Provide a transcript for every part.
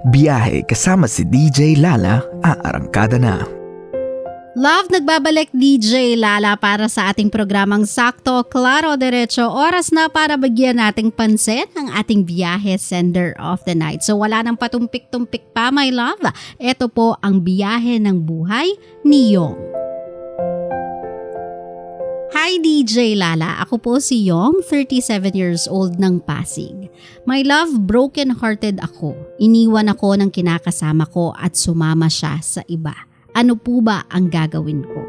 Biyahe kasama si DJ Lala, aarangkada na. Love, nagbabalik DJ Lala para sa ating programang Sakto, Klaro, Diretso. Oras na para bigyan nating pansin ang ating biyahe sender of the night. So wala nang patumpik-tumpik pa, my love. Ito po ang biyahe ng buhay ni Yong. Hi DJ Lala, ako po si Yong, 37 years old ng Pasig. My love, broken-hearted ako. Iniwan ako ng kinakasama ko at sumama siya sa iba. Ano po ba ang gagawin ko?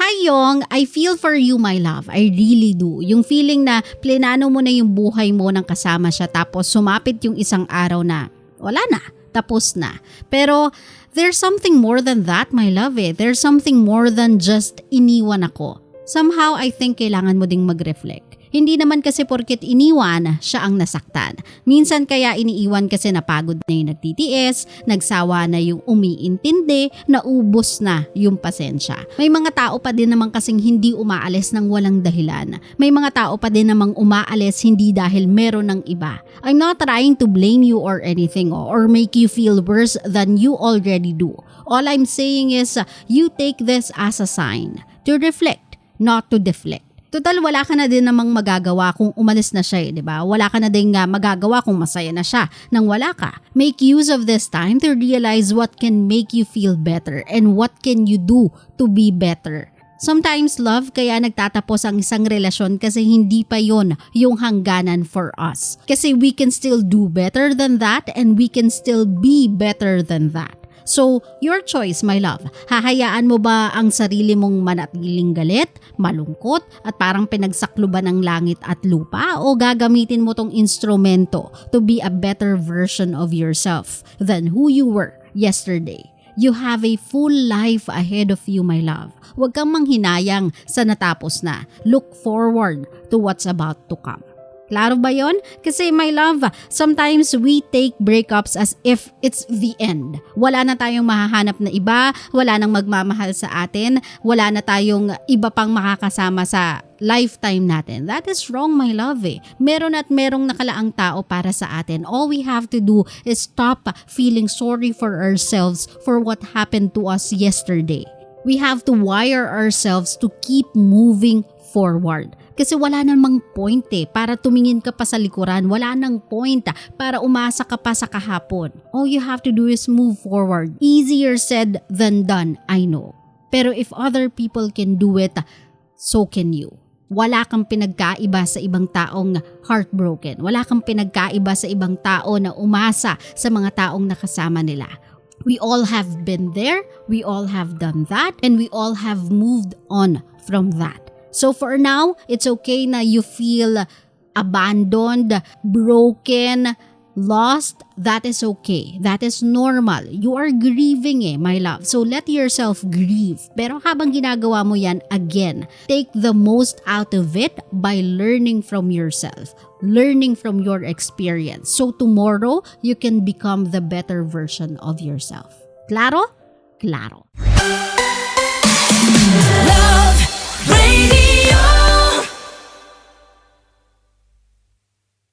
Hi Yong, I feel for you my love. I really do. Yung feeling na plinano mo na yung buhay mo nang kasama siya tapos sumapit yung isang araw na wala na, tapos na. Pero there's something more than that my love eh. There's something more than just iniwan ako. Somehow I think kailangan mo ding mag-reflect. Hindi naman kasi porket iniwan, siya ang nasaktan. Minsan kaya iniiwan kasi napagod na yung nagtitiis, nagsawa na yung umiintindi, naubos na yung pasensya. May mga tao pa din naman kasing hindi umaalis ng walang dahilan. May mga tao pa din namang umaalis hindi dahil meron ng iba. I'm not trying to blame you or anything or make you feel worse than you already do. All I'm saying is you take this as a sign to reflect, not to deflect. Total, wala ka na din namang magagawa kung umalis na siya, di ba? Wala ka na din magagawa kung masaya na siya nang wala ka. Make use of this time to realize what can make you feel better and what can you do to be better. Sometimes, love, kaya nagtatapos ang isang relasyon kasi hindi pa yon yung hangganan for us. Kasi we can still do better than that and we can still be better than that. So, your choice, my love. Hahayaan mo ba ang sarili mong manatiling galit, malungkot, at parang pinagsakluban ng langit at lupa? O gagamitin mo tong instrumento to be a better version of yourself than who you were yesterday? You have a full life ahead of you, my love. Huwag kang manghinayang sa natapos na. Look forward to what's about to come. Klaro ba yon? Kasi my love, sometimes we take breakups as if it's the end. Wala na tayong mahahanap na iba, wala nang magmamahal sa atin, wala na tayong iba pang makakasama sa lifetime natin. That is wrong, my love eh. Meron at merong nakalaang tao para sa atin. All we have to do is stop feeling sorry for ourselves for what happened to us yesterday. We have to wire ourselves to keep moving forward. Kasi wala namang point para tumingin ka pa sa likuran. Wala nang point para umasa ka pa sa kahapon. All you have to do is move forward. Easier said than done, I know. Pero if other people can do it, so can you. Wala kang pinagkaiba sa ibang taong heartbroken. Wala kang pinagkaiba sa ibang tao na umasa sa mga taong nakasama nila. We all have been there, we all have done that, and we all have moved on from that. So for now, it's okay na you feel abandoned, broken, lost. That is okay. That is normal. You are grieving my love. So let yourself grieve. Pero habang ginagawa mo yan, again, take the most out of it by learning from yourself. Learning from your experience. So tomorrow, you can become the better version of yourself. Klaro? Klaro.